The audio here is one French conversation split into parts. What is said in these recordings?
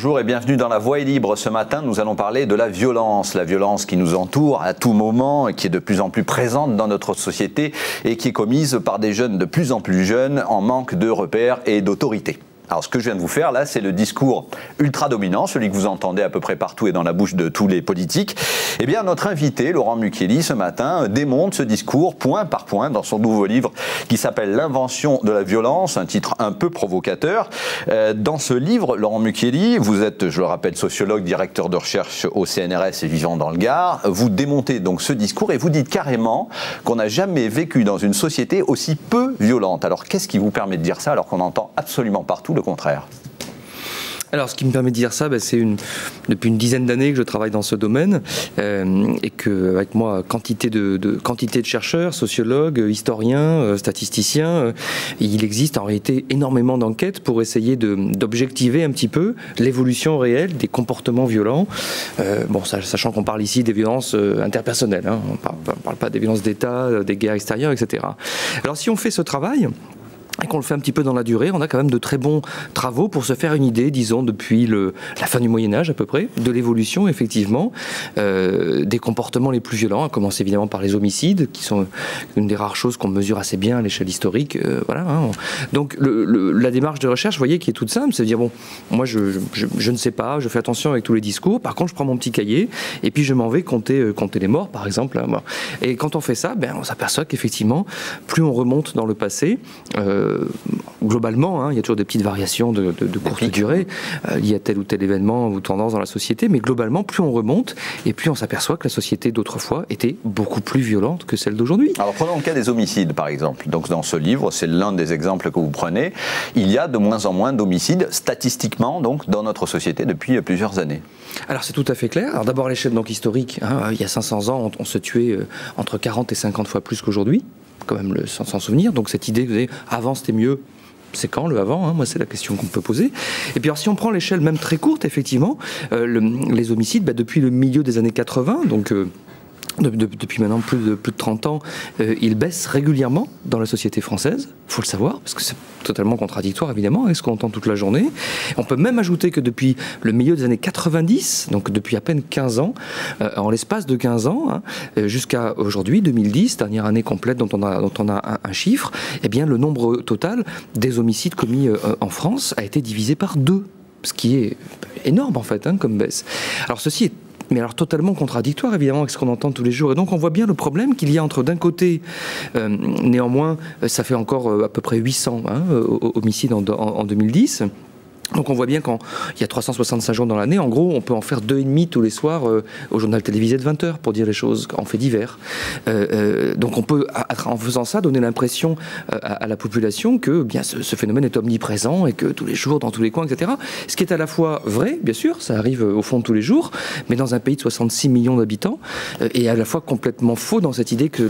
Bonjour et bienvenue dans La Voix est libre. Ce matin, nous allons parler de la violence qui nous entoure à tout moment et qui est de plus en plus présente dans notre société et qui est commise par des jeunes de plus en plus jeunes en manque de repères et d'autorité. Alors ce que je viens de vous faire là, c'est le discours ultra dominant, celui que vous entendez à peu près partout et dans la bouche de tous les politiques. Eh bien notre invité, Laurent Mukiele, ce matin, démonte ce discours point par point dans son nouveau livre qui s'appelle L'invention de la violence, un titre un peu provocateur. Dans ce livre, Laurent Mukiele, vous êtes, je le rappelle, sociologue, directeur de recherche au CNRS et vivant dans le Gard. Vous démontez donc ce discours et vous dites carrément qu'on n'a jamais vécu dans une société aussi peu violente. Alors qu'est-ce qui vous permet de dire ça alors qu'on entend absolument partout le contraire? Alors, ce qui me permet de dire ça, c'est depuis une dizaine d'années que je travaille dans ce domaine et qu'avec moi, quantité de chercheurs, sociologues, historiens, statisticiens, il existe en réalité énormément d'enquêtes pour essayer d'objectiver un petit peu l'évolution réelle des comportements violents. Sachant qu'on parle ici des violences interpersonnelles, hein, on ne parle pas des violences d'État, des guerres extérieures, etc. Alors, si on fait ce travail, et qu'on le fait un petit peu dans la durée, on a quand même de très bons travaux pour se faire une idée, disons, depuis la fin du Moyen-Âge à peu près, de l'évolution, effectivement, des comportements les plus violents, à commencer évidemment par les homicides, qui sont une des rares choses qu'on mesure assez bien à l'échelle historique. Donc, la démarche de recherche, vous voyez, qui est toute simple, c'est de dire, bon, moi, je ne sais pas, je fais attention avec tous les discours, par contre, je prends mon petit cahier, et puis je m'en vais compter les morts, par exemple. Et quand on fait ça, on s'aperçoit qu'effectivement, plus on remonte dans le passé, globalement, il y a toujours des petites variations de courte durée liées à tel ou tel événement ou tendance dans la société, mais globalement, plus on remonte et plus on s'aperçoit que la société d'autrefois était beaucoup plus violente que celle d'aujourd'hui. Alors prenons le cas des homicides, par exemple. Donc dans ce livre, c'est l'un des exemples que vous prenez. Il y a de moins en moins d'homicides, statistiquement, donc, dans notre société depuis plusieurs années. Alors c'est tout à fait clair. Alors d'abord à l'échelle historique, il y a 500 ans, on se tuait entre 40 et 50 fois plus qu'aujourd'hui. Quand même s'en souvenir, donc cette idée que vous avez, avant c'était mieux, c'est quand le avant, moi c'est la question qu'on peut poser. Et puis alors si on prend l'échelle même très courte, effectivement, les homicides, depuis le milieu des années 80, donc depuis maintenant plus de 30 ans, ils baissent régulièrement dans la société française, il faut le savoir, parce que c'est totalement contradictoire évidemment avec ce qu'on entend toute la journée. On peut même ajouter que depuis le milieu des années 90, donc depuis à peine 15 ans, en l'espace de 15 ans, jusqu'à aujourd'hui, 2010, dernière année complète dont on a un chiffre, eh bien le nombre total des homicides commis en France a été divisé par 2, ce qui est énorme en fait comme baisse. Alors ceci est totalement contradictoire évidemment avec ce qu'on entend tous les jours. Et donc on voit bien le problème qu'il y a entre d'un côté, néanmoins, ça fait encore à peu près 800 homicides en 2010. Donc on voit bien qu'il y a 365 jours dans l'année, en gros, on peut en faire 2,5 tous les soirs au journal télévisé de 20h, pour dire les choses, en fait divers. Donc on peut, en faisant ça, donner l'impression à la population que ce phénomène est omniprésent et que tous les jours, dans tous les coins, etc. Ce qui est à la fois vrai, bien sûr, ça arrive au fond de tous les jours, mais dans un pays de 66 millions d'habitants, et à la fois complètement faux dans cette idée que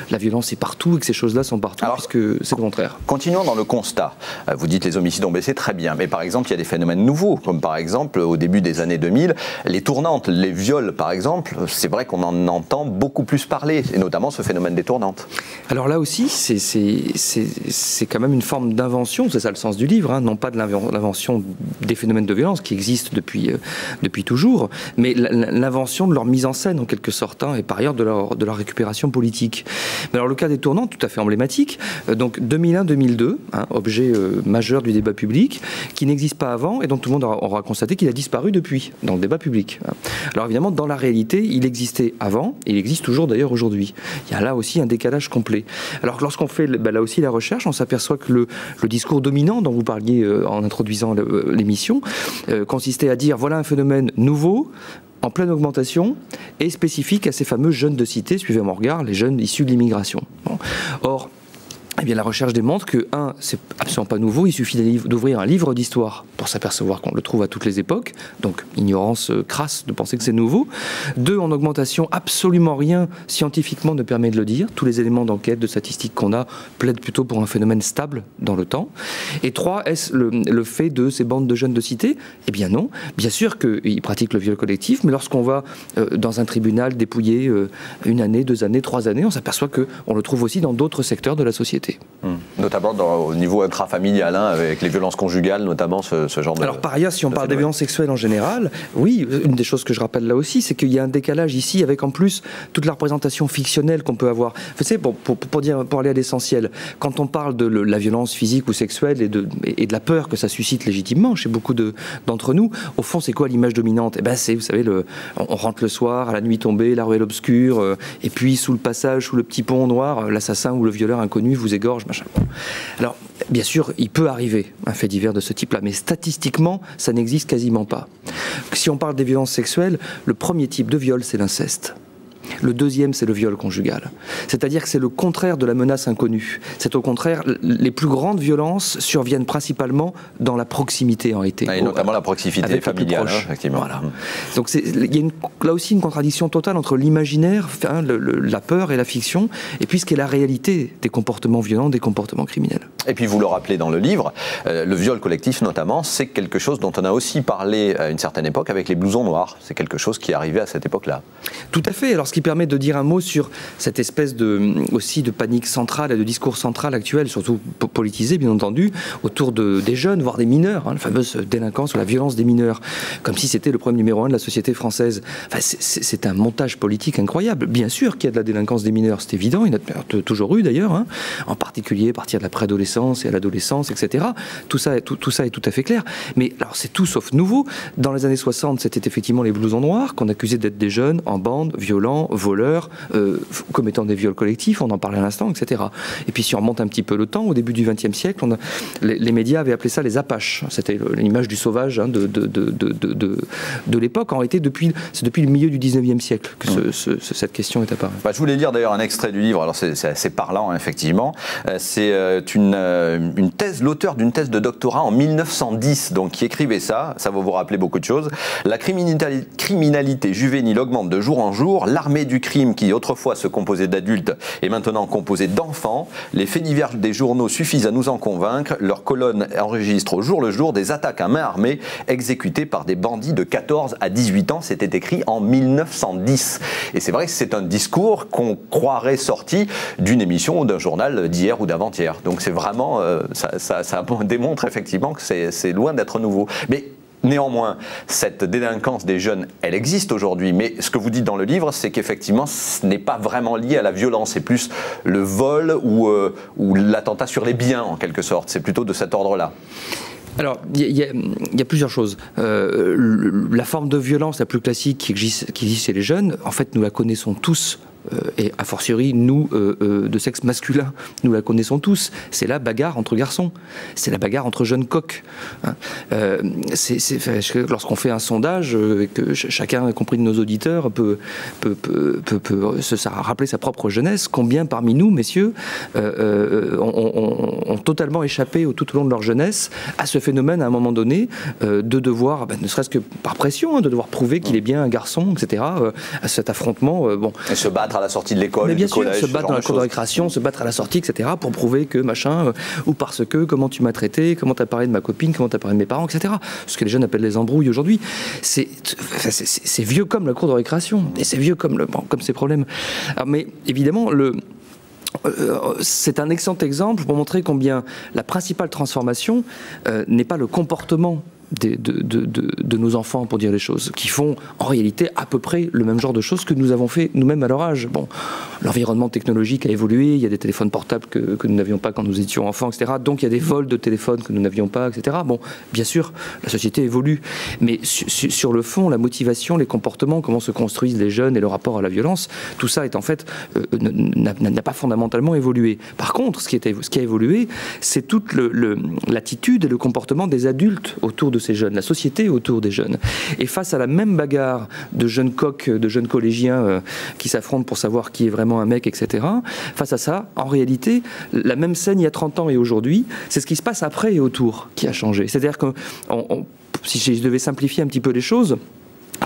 la violence est partout et que ces choses-là sont partout, puisque c'est le contraire. Continuons dans le constat. Vous dites les homicides ont baissé, très bien, mais par exemple, il y a des phénomènes nouveaux, comme par exemple, au début des années 2000, les tournantes, les viols par exemple, c'est vrai qu'on en entend beaucoup plus parler, et notamment ce phénomène des tournantes. Alors là aussi, c'est quand même une forme d'invention, c'est ça le sens du livre, non pas de l'invention des phénomènes de violence qui existent depuis toujours, mais l'invention de leur mise en scène en quelque sorte, et par ailleurs de leur récupération politique. Mais alors le cas des tournantes, tout à fait emblématique, donc 2001-2002, objet majeur du débat public, qui n'existe pas avant et dont tout le monde aura constaté qu'il a disparu depuis dans le débat public. Alors évidemment, dans la réalité, il existait avant et il existe toujours d'ailleurs aujourd'hui. Il y a là aussi un décalage complet. Alors lorsqu'on fait là aussi la recherche, on s'aperçoit que le discours dominant dont vous parliez en introduisant l'émission consistait à dire voilà un phénomène nouveau, en pleine augmentation et spécifique à ces fameux jeunes de cité, suivez mon regard, les jeunes issus de l'immigration. Or, eh bien, la recherche démontre que, c'est absolument pas nouveau, il suffit d'ouvrir un livre d'histoire pour s'apercevoir qu'on le trouve à toutes les époques, donc ignorance crasse de penser que c'est nouveau. 2, en augmentation, absolument rien scientifiquement ne permet de le dire. Tous les éléments d'enquête, de statistiques qu'on a plaident plutôt pour un phénomène stable dans le temps. Et 3, est-ce le fait de ces bandes de jeunes de cité? Eh bien non. Bien sûr qu'ils pratiquent le viol collectif, mais lorsqu'on va dans un tribunal dépouiller 1 année, 2 années, 3 années, on s'aperçoit qu'on le trouve aussi dans d'autres secteurs de la société. notamment au niveau intrafamilial, hein, avec les violences conjugales, notamment ce genre de... Alors par ailleurs, si on parle des violences sexuelles en général, oui, une des choses que je rappelle là aussi, c'est qu'il y a un décalage ici avec en plus toute la représentation fictionnelle qu'on peut avoir. Vous savez, pour aller à l'essentiel, quand on parle de la violence physique ou sexuelle et de la peur que ça suscite légitimement chez beaucoup d'entre nous, au fond, c'est quoi l'image dominante? Eh ben, c'est, vous savez, on rentre le soir, à la nuit tombée, la ruelle obscure, et puis sous le passage, sous le petit pont noir, l'assassin ou le violeur inconnu vous égorge, machin. Alors, bien sûr, il peut arriver un fait divers de ce type-là, mais statistiquement, ça n'existe quasiment pas. Si on parle des violences sexuelles, le premier type de viol, c'est l'inceste. Le deuxième, c'est le viol conjugal. C'est-à-dire que c'est le contraire de la menace inconnue. C'est au contraire, les plus grandes violences surviennent principalement dans la proximité en réalité. Et notamment la proximité familiale, hein, effectivement. Voilà. Donc il y a là aussi une contradiction totale entre l'imaginaire, hein, la peur et la fiction, et puis ce qu'est la réalité des comportements violents, des comportements criminels. Et puis vous le rappelez dans le livre, le viol collectif notamment, c'est quelque chose dont on a aussi parlé à une certaine époque avec les blousons noirs. C'est quelque chose qui est arrivé à cette époque-là. Tout à fait. Alors ce qui permet de dire un mot sur cette espèce aussi de panique centrale et de discours central actuel, surtout politisé bien entendu, autour des jeunes, voire des mineurs, hein, la fameuse délinquance ou la violence des mineurs, comme si c'était le problème numéro 1 de la société française. Enfin, c'est un montage politique incroyable. Bien sûr qu'il y a de la délinquance des mineurs, c'est évident, il y en a toujours eu d'ailleurs, hein, en particulier à partir de la préadolescence et à l'adolescence, etc. Tout ça est tout à fait clair. Mais alors c'est tout sauf nouveau. Dans les années 60, c'était effectivement les blousons noirs qu'on accusait d'être des jeunes en bande, violents, voleurs, commettant des viols collectifs, on en parlait à l'instant, etc. Et puis si on remonte un petit peu le temps, au début du XXe siècle, les médias avaient appelé ça les Apaches. C'était l'image du sauvage, hein, de l'époque. En réalité, c'est depuis le milieu du XIXe siècle que cette question est apparue. Je voulais lire d'ailleurs un extrait du livre, alors c'est assez parlant, hein, effectivement. C'est une thèse, l'auteur d'une thèse de doctorat en 1910, donc qui écrivait ça va vous rappeler beaucoup de choses. La criminalité juvénile augmente de jour en jour, l'armée du crime qui autrefois se composait d'adultes est maintenant composée d'enfants. Les faits divers des journaux suffisent à nous en convaincre. Leurs colonnes enregistrent au jour le jour des attaques à main armée exécutées par des bandits de 14 à 18 ans. C'était écrit en 1910. Et c'est vrai que c'est un discours qu'on croirait sorti d'une émission ou d'un journal d'hier ou d'avant-hier. Donc c'est vraiment, ça démontre effectivement que c'est loin d'être nouveau. Mais néanmoins, cette délinquance des jeunes, elle existe aujourd'hui, mais ce que vous dites dans le livre, c'est qu'effectivement, ce n'est pas vraiment lié à la violence, c'est plus le vol ou l'attentat sur les biens, en quelque sorte. C'est plutôt de cet ordre-là. Alors, il y a plusieurs choses. La forme de violence la plus classique qui existe chez les jeunes, en fait, nous la connaissons tous. Et a fortiori, nous, de sexe masculin, nous la connaissons tous. C'est la bagarre entre garçons. C'est la bagarre entre jeunes coqs. Hein. Lorsqu'on fait un sondage, que chacun, y compris de nos auditeurs, peut se rappeler sa propre jeunesse, combien parmi nous, messieurs, ont totalement échappé tout au long de leur jeunesse à ce phénomène, à un moment donné, de devoir, ne serait-ce que par pression, hein, de devoir prouver qu'il est bien un garçon, etc., à cet affrontement. Et se battre à la sortie de l'école, du collège, se battre dans la cour de choses. récréation, se battre à la sortie, etc., pour prouver que machin, ou parce que, comment tu m'as traité, comment t'as parlé de ma copine, comment t'as parlé de mes parents, etc. Ce que les jeunes appellent les embrouilles aujourd'hui. C'est vieux comme la cour de récréation, et c'est vieux comme ces problèmes. Alors, mais évidemment, c'est un excellent exemple pour montrer combien la principale transformation n'est pas le comportement de nos enfants, pour dire les choses, qui font en réalité à peu près le même genre de choses que nous avons fait nous-mêmes à leur âge. Bon, l'environnement technologique a évolué, il y a des téléphones portables que nous n'avions pas quand nous étions enfants, etc. Donc il y a des vols de téléphones que nous n'avions pas, etc. Bon, bien sûr, la société évolue, mais sur le fond, la motivation, les comportements, comment se construisent les jeunes et le rapport à la violence, tout ça est en fait n'a pas fondamentalement évolué. Par contre, ce qui a évolué, c'est toute l'attitude et le comportement des adultes autour de ces jeunes, la société autour des jeunes. Et face à la même bagarre de jeunes coqs, de jeunes collégiens qui s'affrontent pour savoir qui est vraiment un mec, etc., face à ça, en réalité, la même scène il y a 30 ans et aujourd'hui, c'est ce qui se passe après et autour qui a changé. C'est-à-dire que, si je devais simplifier un petit peu les choses,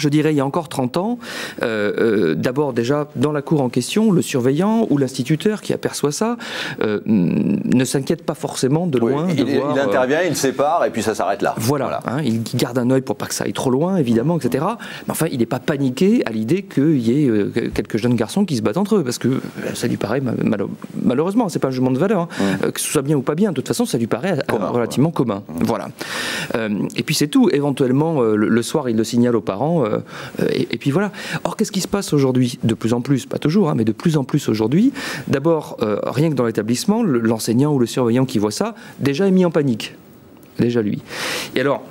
je dirais, il y a encore 30 ans, d'abord déjà dans la cour en question, le surveillant ou l'instituteur qui aperçoit ça ne s'inquiète pas forcément de loin. Oui, il intervient, il sépare et puis ça s'arrête là. Voilà. Hein, il garde un œil pour pas que ça aille trop loin, évidemment, etc. Mais enfin, il n'est pas paniqué à l'idée qu'il y ait quelques jeunes garçons qui se battent entre eux, parce que ça lui paraît, malheureusement, c'est pas un jugement de valeur, hein, que ce soit bien ou pas bien, de toute façon, ça lui paraît relativement commun. Voilà. Et puis c'est tout. Éventuellement, le soir, il le signale aux parents, et puis voilà. Or, qu'est-ce qui se passe aujourd'hui? De plus en plus, pas toujours, hein, mais de plus en plus aujourd'hui. D'abord, rien que dans l'établissement, l'enseignant ou le surveillant qui voit ça, déjà est mis en panique. Déjà lui. Et alors,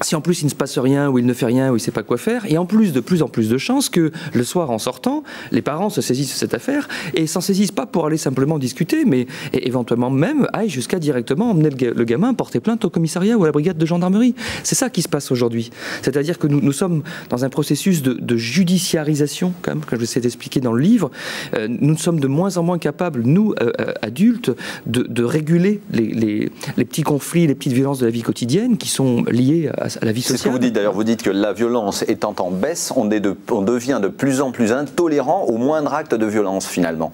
si en plus il ne se passe rien, ou il ne fait rien, ou il ne sait pas quoi faire, et en plus en plus de chances que le soir en sortant, les parents se saisissent de cette affaire et s'en saisissent pas pour aller simplement discuter, mais éventuellement même aillent jusqu'à directement emmener le gamin porter plainte au commissariat ou à la brigade de gendarmerie. C'est ça qui se passe aujourd'hui. C'est-à-dire que nous sommes dans un processus de judiciarisation, quand même, comme j'essaie d'expliquer dans le livre. Nous sommes de moins en moins capables, nous, adultes, de réguler les petits conflits, les petites violences de la vie quotidienne qui sont liées à la vie sociale. C'est ce que vous dites d'ailleurs, vous dites que la violence étant en baisse, on devient de plus en plus intolérant au moindre acte de violence finalement.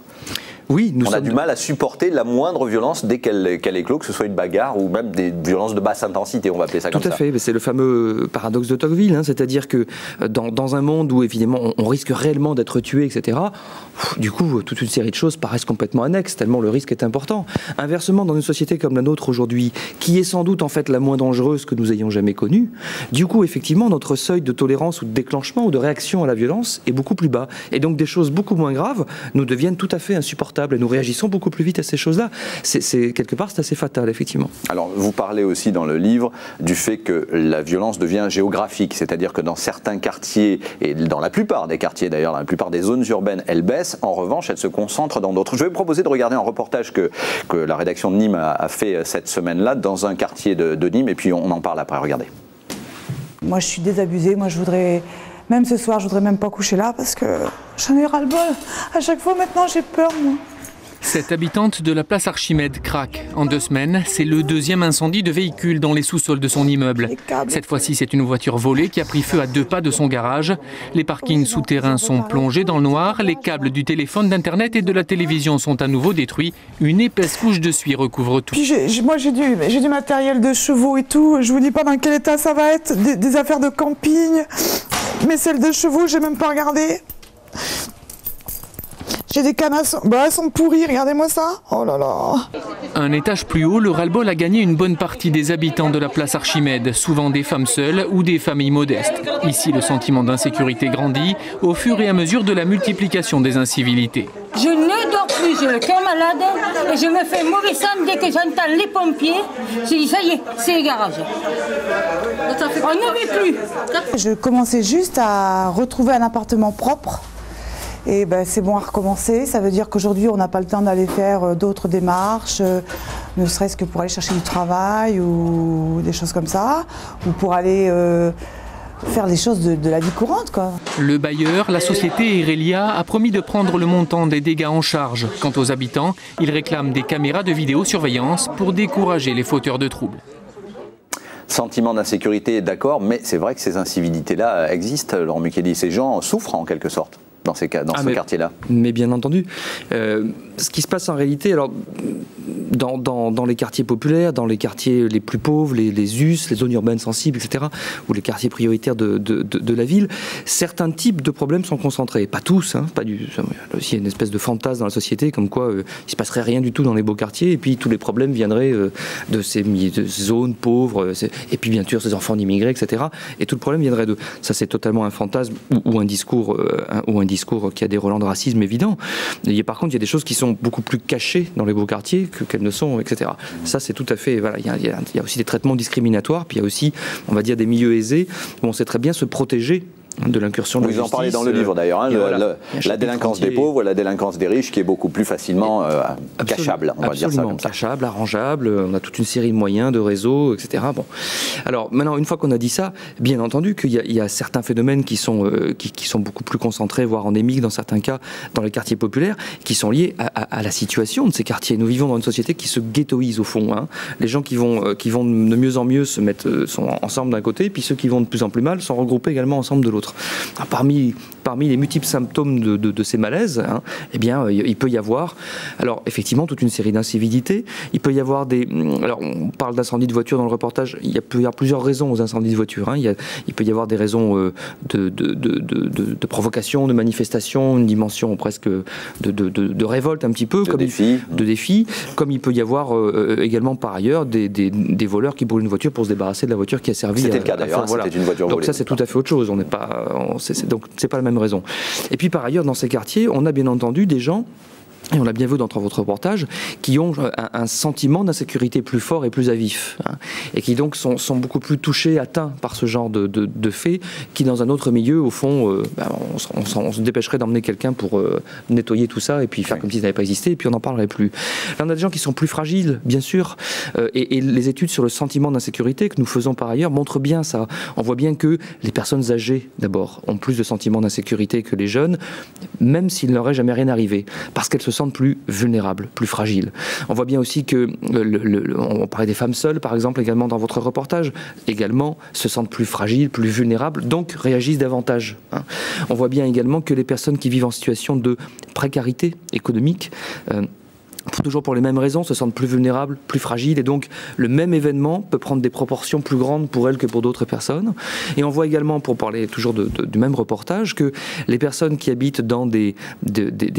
Oui, on a du mal à supporter la moindre violence dès qu'elle éclot, que ce soit une bagarre ou même des violences de basse intensité, on va appeler ça comme ça. Tout à fait, c'est le fameux paradoxe de Tocqueville, hein, c'est-à-dire que dans un monde où évidemment on risque réellement d'être tué, etc., du coup toute une série de choses paraissent complètement annexes, tellement le risque est important. Inversement, dans une société comme la nôtre aujourd'hui, qui est sans doute en fait la moins dangereuse que nous ayons jamais connue, du coup effectivement notre seuil de tolérance ou de déclenchement ou de réaction à la violence est beaucoup plus bas. Et donc des choses beaucoup moins graves nous deviennent tout à fait insupportables. Et nous réagissons beaucoup plus vite à ces choses-là. Quelque part, c'est assez fatal, effectivement. Alors, vous parlez aussi dans le livre du fait que la violence devient géographique, c'est-à-dire que dans certains quartiers, et dans la plupart des quartiers d'ailleurs, dans la plupart des zones urbaines, elle baisse. En revanche, elle se concentre dans d'autres. Je vais vous proposer de regarder un reportage que la rédaction de Nîmes a fait cette semaine-là, dans un quartier de Nîmes, et puis on en parle après. Regardez. Moi, je suis désabusée. Moi, je voudrais... Même ce soir, je voudrais même pas coucher là parce que j'en ai ras-le-bol. À chaque fois, maintenant, j'ai peur, moi. Cette habitante de la place Archimède craque. En 2 semaines, c'est le 2e incendie de véhicule dans les sous-sols de son immeuble. Cette fois-ci, c'est une voiture volée qui a pris feu à 2 pas de son garage. Les parkings souterrains sont plongés dans le noir. Les câbles du téléphone, d'internet et de la télévision sont à nouveau détruits. Une épaisse couche de suie recouvre tout. Puis moi, j'ai du matériel de chevaux et tout. Je vous dis pas dans quel état ça va être. Des affaires de camping. Mais celles de chevaux, j'ai même pas regardé. J'ai des cannes, elles sont pourries, regardez-moi ça. Oh là là. Un étage plus haut, le ras-le-bol a gagné une bonne partie des habitants de la place Archimède, souvent des femmes seules ou des familles modestes. Ici, le sentiment d'insécurité grandit au fur et à mesure de la multiplication des incivilités. Je ne dors plus, j'ai le cœur malade et je me fais mauvais sang dès que j'entends les pompiers. Je dis ça y est, c'est les garages. On ne vit plus. Je commençais juste à retrouver un appartement propre. Et ben, c'est bon à recommencer, ça veut dire qu'aujourd'hui on n'a pas le temps d'aller faire d'autres démarches, ne serait-ce que pour aller chercher du travail ou des choses comme ça, ou pour aller faire des choses de la vie courante, quoi. Le bailleur, la société Erelia, a promis de prendre le montant des dégâts en charge. Quant aux habitants, ils réclament des caméras de vidéosurveillance pour décourager les fauteurs de troubles. Sentiment d'insécurité, d'accord, mais c'est vrai que ces incivilités-là existent, Laurent Mukeli. Ces gens souffrent en quelque sorte dans ce quartier-là. Mais bien entendu. Ce qui se passe en réalité, alors, dans les quartiers populaires, dans les quartiers les plus pauvres, les US, les zones urbaines sensibles, etc., ou les quartiers prioritaires de la ville, certains types de problèmes sont concentrés. Pas tous, hein, il y a aussi une espèce de fantasme dans la société, comme quoi il ne se passerait rien du tout dans les beaux quartiers, et puis tous les problèmes viendraient de ces zones pauvres, et puis bien sûr ces enfants d'immigrés, etc., et tout le problème viendrait d'eux. Ça, c'est totalement un fantasme ou un discours qui a des relents de racisme évidents. Par contre, il y a des choses qui sont beaucoup plus cachées dans les beaux quartiers qu'elles ne sont, etc. Ça, c'est tout à fait... Voilà, il y a aussi des traitements discriminatoires, puis il y a aussi, on va dire, des milieux aisés où on sait très bien se protéger de l'incursion de la justice. Vous en parlez dans le livre d'ailleurs, hein, la délinquance des pauvres, la délinquance des riches qui est beaucoup plus facilement cachable, on va dire ça comme ça. Cachable, arrangeable, on a toute une série de moyens, de réseaux, etc. Bon. Alors maintenant, une fois qu'on a dit ça, bien entendu qu'il y a certains phénomènes qui sont beaucoup plus concentrés, voire endémiques dans certains cas, dans les quartiers populaires, qui sont liés à la situation de ces quartiers. Nous vivons dans une société qui se ghettoise au fond. Hein. Les gens qui vont de mieux en mieux sont ensemble d'un côté, puis ceux qui vont de plus en plus mal sont regroupés également ensemble de l'autre. autres. Alors, parmi les multiples symptômes de ces malaises, hein, eh bien, il peut y avoir, alors effectivement, toute une série d'incivilités. Il peut y avoir alors on parle d'incendie de voiture dans le reportage. Il peut y avoir plusieurs raisons aux incendies de voiture. Hein. Il peut y avoir des raisons de provocation, de manifestation, une dimension presque de révolte un petit peu, de défi, comme il peut y avoir également par ailleurs des voleurs qui brûlent une voiture pour se débarrasser de la voiture qui a servi. C'était le cas d'ailleurs. Voilà. C'était une voiture volée. Donc ça c'est tout à fait autre chose. Donc c'est pas la même raison. Et puis par ailleurs dans ces quartiers, on a bien entendu des gens. Et on l'a bien vu dans votre reportage, qui ont un sentiment d'insécurité plus fort et plus à vif, hein, et qui donc sont beaucoup plus touchés, atteints par ce genre de faits, qui dans un autre milieu, au fond, on se dépêcherait d'emmener quelqu'un pour nettoyer tout ça, et puis faire comme si ça n'avait pas existé, et puis on n'en parlerait plus. Là, on a des gens qui sont plus fragiles, bien sûr, et les études sur le sentiment d'insécurité que nous faisons par ailleurs montrent bien ça. On voit bien que les personnes âgées, d'abord, ont plus de sentiments d'insécurité que les jeunes, même s'il ne leur est jamais rien arrivé, parce qu'elles se sentent plus vulnérables, plus fragiles. On voit bien aussi que, on parlait des femmes seules, par exemple, également dans votre reportage, également se sentent plus fragiles, plus vulnérables, donc réagissent davantage. Hein. On voit bien également que les personnes qui vivent en situation de précarité économique, toujours pour les mêmes raisons, se sentent plus vulnérables, plus fragiles, et donc le même événement peut prendre des proportions plus grandes pour elles que pour d'autres personnes. Et on voit également, pour parler toujours du même reportage, que les personnes qui habitent dans des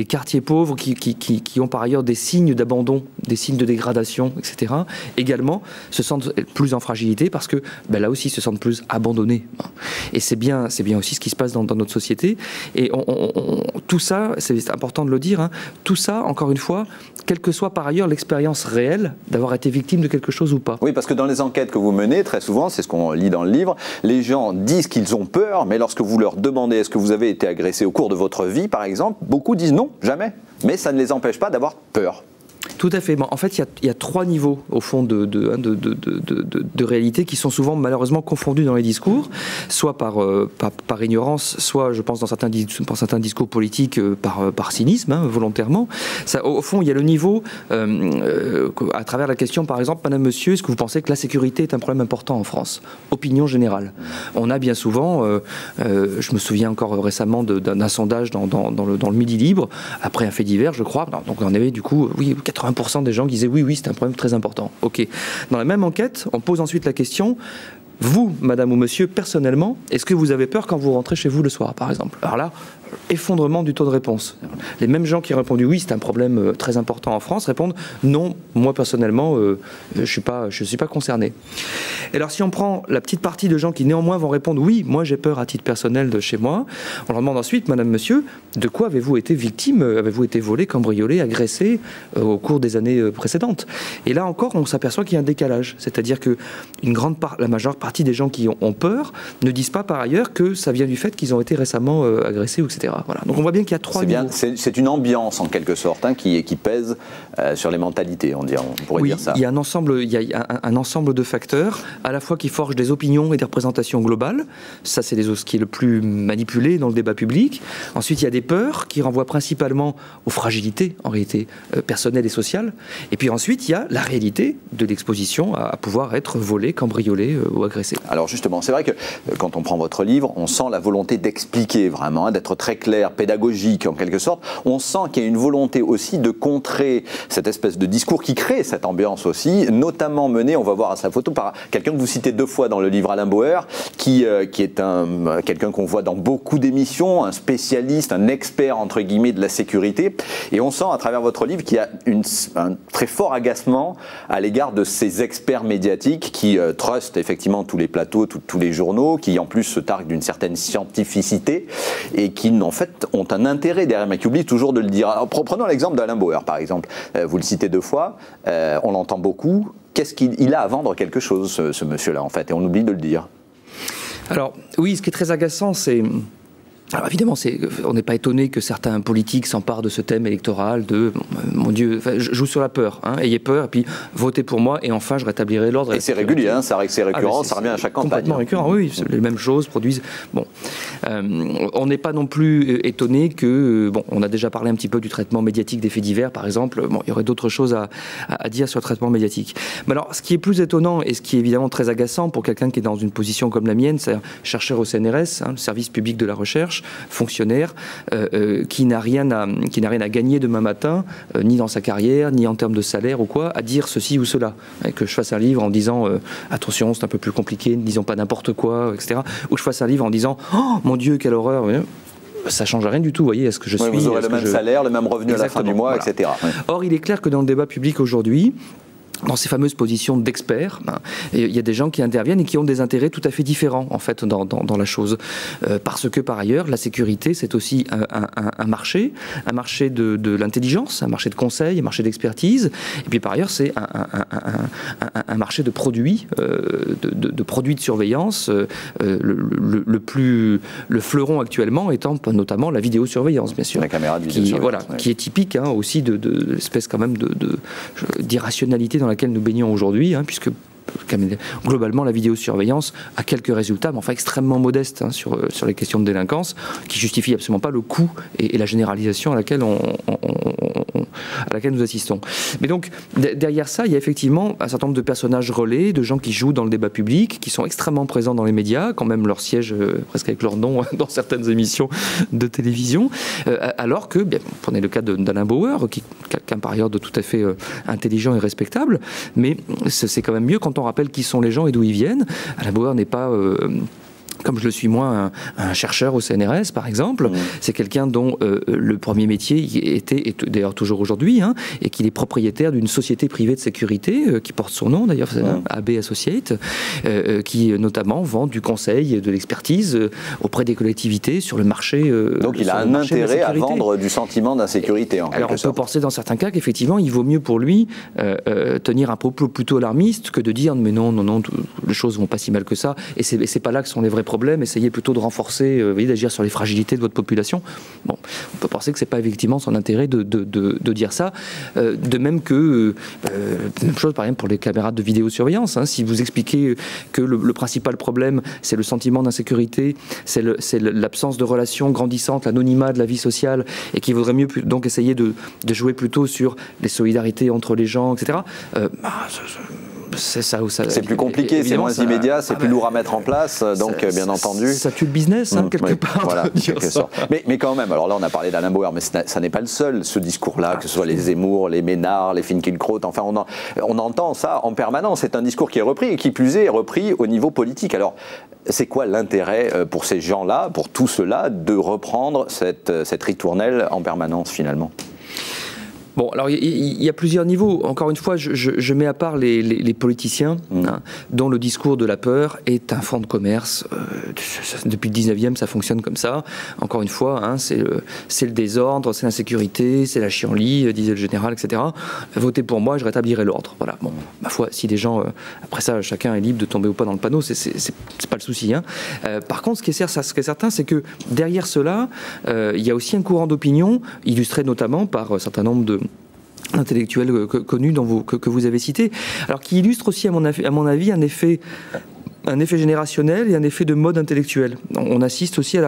quartiers pauvres, qui ont par ailleurs des signes d'abandon, des signes de dégradation, etc., également se sentent plus en fragilité parce que là aussi se sentent plus abandonnés. Et c'est bien aussi ce qui se passe dans notre société. Et tout ça, c'est important de le dire, hein, tout ça, encore une fois, quelle que soit par ailleurs l'expérience réelle d'avoir été victime de quelque chose ou pas. Oui, parce que dans les enquêtes que vous menez, très souvent, c'est ce qu'on lit dans le livre, les gens disent qu'ils ont peur, mais lorsque vous leur demandez est-ce que vous avez été agressé au cours de votre vie, par exemple, beaucoup disent non, jamais. Mais ça ne les empêche pas d'avoir peur. Tout à fait. Bon, en fait, il y a trois niveaux, au fond, de réalité qui sont souvent, malheureusement, confondus dans les discours, soit par ignorance, soit, je pense, dans certains discours politiques, par cynisme, hein, volontairement. Ça, au fond, il y a le niveau, à travers la question, par exemple, Madame, Monsieur, est-ce que vous pensez que la sécurité est un problème important en France? Opinion générale. On a bien souvent, je me souviens encore récemment d'un sondage dans le Midi Libre, après un fait divers, je crois, donc on avait du coup, oui, 80% des gens qui disaient oui, c'est un problème très important. Ok. Dans la même enquête, on pose ensuite la question, vous, madame ou monsieur, personnellement, est-ce que vous avez peur quand vous rentrez chez vous le soir, par exemple? Alors là, effondrement du taux de réponse. Les mêmes gens qui ont répondu oui, c'est un problème très important en France, répondent non, moi personnellement, je suis pas concerné. Et alors si on prend la petite partie de gens qui néanmoins vont répondre oui, moi j'ai peur à titre personnel de chez moi, on leur demande ensuite, madame, monsieur, de quoi avez-vous été victime? Avez-vous été volé, cambriolé, agressé au cours des années précédentes? Et là encore, on s'aperçoit qu'il y a un décalage, c'est-à-dire que la majeure partie des gens qui ont peur ne disent pas par ailleurs que ça vient du fait qu'ils ont été récemment agressés, etc. Voilà. Donc on voit bien qu'il y a trois niveaux. C'est une ambiance en quelque sorte, hein, qui qui pèse sur les mentalités, on pourrait dire ça. Il y a un ensemble de facteurs, à la fois qui forgent des opinions et des représentations globales. Ça, c'est ce qui est le plus manipulé dans le débat public. Ensuite, il y a des peurs qui renvoient principalement aux fragilités, en réalité, personnelles et sociales. Et puis ensuite, il y a la réalité de l'exposition à pouvoir être volé, cambriolé ou agressé. Alors justement, c'est vrai que quand on prend votre livre, on sent la volonté d'expliquer vraiment, hein, d'être très clair, pédagogique en quelque sorte. On sent qu'il y a une volonté aussi de contrer cette espèce de discours qui crée cette ambiance aussi, notamment menée, on va voir à sa photo, par quelqu'un que vous citez 2 fois dans le livre, Alain Bauer, qui est quelqu'un qu'on voit dans beaucoup d'émissions, un spécialiste, un expert entre guillemets de la sécurité. Et on sent à travers votre livre qu'il y a un très fort agacement à l'égard de ces experts médiatiques qui trustent effectivement tous les plateaux, tous les journaux, qui en plus se targuent d'une certaine scientificité et qui en fait ont un intérêt derrière, mais qui oublient toujours de le dire. Alors, prenons l'exemple d'Alain Bauer par exemple. Vous le citez 2 fois, on l'entend beaucoup. Qu'est-ce qu'il a à vendre quelque chose, ce monsieur-là en fait, et on oublie de le dire. Alors oui, ce qui est très agaçant, c'est Alors évidemment, on n'est pas étonné que certains politiques s'emparent de ce thème électoral de mon Dieu, enfin, je joue sur la peur, hein, ayez peur, et puis votez pour moi, et enfin je rétablirai l'ordre. Et c'est régulier, hein, c'est récurrent, ça revient à chaque campagne. Complètement récurrent, oui, les mêmes choses produisent. Bon, on n'est pas non plus étonné que, bon, on a déjà parlé un petit peu du traitement médiatique des faits divers, par exemple. Bon, il y aurait d'autres choses à dire sur le traitement médiatique. Mais alors, ce qui est plus étonnant et ce qui est évidemment très agaçant pour quelqu'un qui est dans une position comme la mienne, c'est chercheur au CNRS, hein, le service public de la recherche, fonctionnaire, qui n'a rien à gagner demain matin, ni dans sa carrière, ni en termes de salaire ou quoi, à dire ceci ou cela. Et que je fasse un livre en disant attention, c'est un peu plus compliqué, ne disons pas n'importe quoi, etc. Ou je fasse un livre en disant oh mon Dieu, quelle horreur. Ça ne change rien du tout, vous voyez, est-ce que je suis... Vous aurez le même salaire, le même revenu à la fin Exactement, du mois, voilà. etc. Ouais. Or, il est clair que dans le débat public aujourd'hui, dans ces fameuses positions d'experts, il y a des gens qui interviennent et qui ont des intérêts tout à fait différents en fait dans la chose. Parce que par ailleurs, la sécurité, c'est aussi un marché de l'intelligence, un marché de conseil, un marché d'expertise. Et puis par ailleurs, c'est un marché de produits, de produits de surveillance. Le fleuron actuellement étant notamment la vidéosurveillance, bien sûr. La caméra de vidéosurveillance. Voilà, ouais. Qui est typique hein, aussi de l'espèce quand même d'irrationalité dans laquelle nous baignons aujourd'hui, hein, puisque globalement, la vidéosurveillance a quelques résultats, mais enfin extrêmement modestes hein, sur les questions de délinquance, qui justifient absolument pas le coût et la généralisation à laquelle nous assistons. Mais donc, derrière ça, il y a effectivement un certain nombre de personnages relais, de gens qui jouent dans le débat public, qui sont extrêmement présents dans les médias, quand même leur siège presque avec leur nom dans certaines émissions de télévision, alors que, bien, prenez le cas d'Alain Bauer, qui est quelqu'un par ailleurs de tout à fait intelligent et respectable, mais c'est quand même mieux quand on rappelle qui sont les gens et d'où ils viennent. Alain Bauer n'est pas... comme je le suis moi, un chercheur au CNRS, par exemple. C'est quelqu'un dont le premier métier était d'ailleurs toujours aujourd'hui, hein, et qu'il est propriétaire d'une société privée de sécurité, qui porte son nom d'ailleurs, AB Associate, qui notamment vend du conseil, de l'expertise auprès des collectivités sur le marché. Donc il a un intérêt à vendre du sentiment d'insécurité, en Alors quelque on peut penser dans certains cas qu'effectivement, il vaut mieux pour lui tenir un propos plutôt alarmiste que de dire mais non, les choses vont pas si mal que ça, et c'est pas là que sont les vrais problème, essayez plutôt de renforcer, d'agir sur les fragilités de votre population. Bon, on peut penser que c'est pas effectivement son intérêt de dire ça. De même que, même chose par exemple pour les caméras de vidéosurveillance. Hein, si vous expliquez que le principal problème, c'est le sentiment d'insécurité, c'est l'absence de relations grandissantes, l'anonymat de la vie sociale, et qu'il vaudrait mieux donc essayer de jouer plutôt sur les solidarités entre les gens, etc. C'est plus compliqué, c'est moins immédiat, c'est plus lourd à mettre en place, donc bien entendu. Ça tue le business, hein, quelque part. Voilà, quelque sorte. Mais quand même, alors là on a parlé d'Alain Bauer, mais ça n'est pas le seul, ce discours-là, que ce soit les Zemmour, les Ménard, les Finkielkraut, enfin on entend ça en permanence, c'est un discours qui est repris, et qui plus est repris au niveau politique. Alors c'est quoi l'intérêt pour ces gens-là, pour tout cela, de reprendre cette ritournelle en permanence finalement ? Bon, alors il y a plusieurs niveaux. Encore une fois, je mets à part les politiciens, hein, dont le discours de la peur est un fonds de commerce. Depuis le 19e, ça fonctionne comme ça. Encore une fois, hein, c'est le désordre, c'est l'insécurité, c'est la chienlit, disait le général, etc. Votez pour moi, je rétablirai l'ordre. Voilà. Bon, ma foi, si des gens, après ça, chacun est libre de tomber ou pas dans le panneau, c'est pas le souci. Hein. Par contre, ce qui est certain, c'est que derrière cela, il y a aussi un courant d'opinion, illustré notamment par un certain nombre d'intellectuels connus que vous avez cités, alors qui illustre aussi, à mon avis, un effet générationnel et un effet de mode intellectuel. On assiste aussi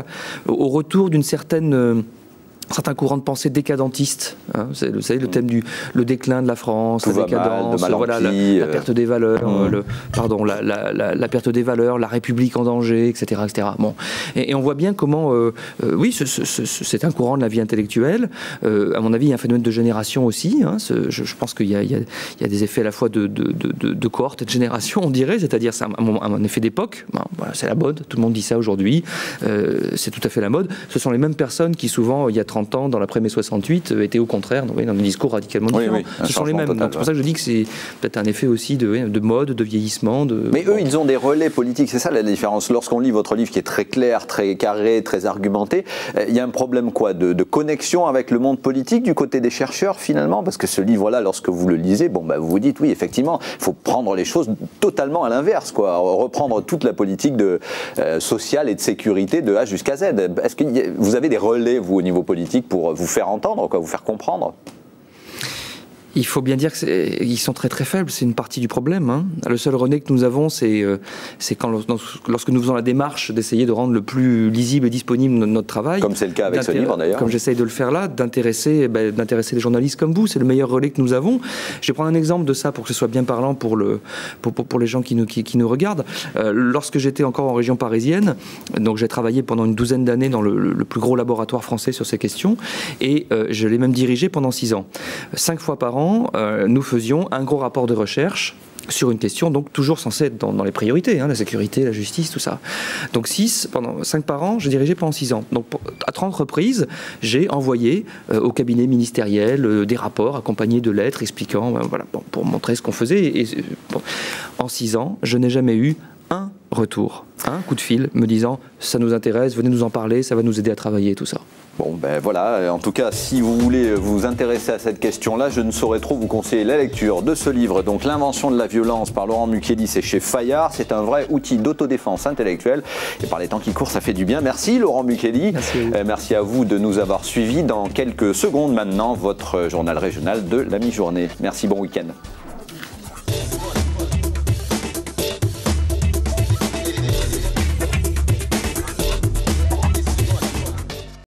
au retour d'une certains courants de pensée décadentiste. Hein, vous savez, le thème le déclin de la France, la décadence, voilà, la perte des valeurs, la perte des valeurs, la République en danger, etc. etc. Bon. Et on voit bien comment, oui, c'est un courant de la vie intellectuelle. À mon avis, il y a un phénomène de génération aussi. Hein, je pense qu'il y a des effets à la fois de cohorte et de génération, on dirait, c'est-à-dire c'est un effet d'époque. Bon, voilà, c'est la mode, tout le monde dit ça aujourd'hui. C'est tout à fait la mode. Ce sont les mêmes personnes qui, souvent, il y a 30 30 ans, dans l'après-mai 68, étaient au contraire dans des discours radicalement différents. Ce sont les mêmes. C'est pour ça que je dis que c'est peut-être un effet aussi de mode, de vieillissement. Mais eux, ils ont des relais politiques, c'est ça la différence. Lorsqu'on lit votre livre qui est très clair, très carré, très argumenté, il y a un problème quoi de connexion avec le monde politique du côté des chercheurs finalement? Parce que ce livre-là, lorsque vous le lisez, bon, vous vous dites oui, effectivement, il faut prendre les choses totalement à l'inverse, quoi. Reprendre toute la politique sociale et de sécurité de A jusqu'à Z. Est-ce que vous avez des relais, vous, au niveau politique, pour vous faire entendre, quoi, vous faire comprendre? Il faut bien dire qu'ils sont très très faibles, c'est une partie du problème. Hein. Le seul relais que nous avons, c'est lorsque nous faisons la démarche d'essayer de rendre le plus lisible et disponible notre travail. Comme c'est le cas avec ce livre d'ailleurs. Comme j'essaye de le faire là, d'intéresser des journalistes comme vous, c'est le meilleur relais que nous avons. Je vais prendre un exemple de ça pour que ce soit bien parlant pour les gens qui nous regardent. Lorsque j'étais encore en région parisienne, donc j'ai travaillé pendant une douzaine d'années dans le plus gros laboratoire français sur ces questions, et je l'ai même dirigé pendant 6 ans. 5 fois par an, nous faisions un gros rapport de recherche sur une question, donc toujours censée être dans les priorités, la sécurité, la justice, tout ça. Donc 5 par an, je dirigeais pendant 6 ans. Donc à 30 reprises, j'ai envoyé au cabinet ministériel des rapports accompagnés de lettres expliquant, pour montrer ce qu'on faisait. Et en 6 ans, je n'ai jamais eu un retour, un coup de fil me disant « ça nous intéresse, venez nous en parler, ça va nous aider à travailler », tout ça. Bon, voilà, en tout cas, si vous voulez vous intéresser à cette question-là, je ne saurais trop vous conseiller la lecture de ce livre, donc L'invention de la violence par Laurent Mukieli, c'est chez Fayard, c'est un vrai outil d'autodéfense intellectuelle, et par les temps qui courent, ça fait du bien. Merci Laurent Mukieli, merci à vous de nous avoir suivis. Dans quelques secondes maintenant, votre journal régional de la mi-journée. Merci, bon week-end.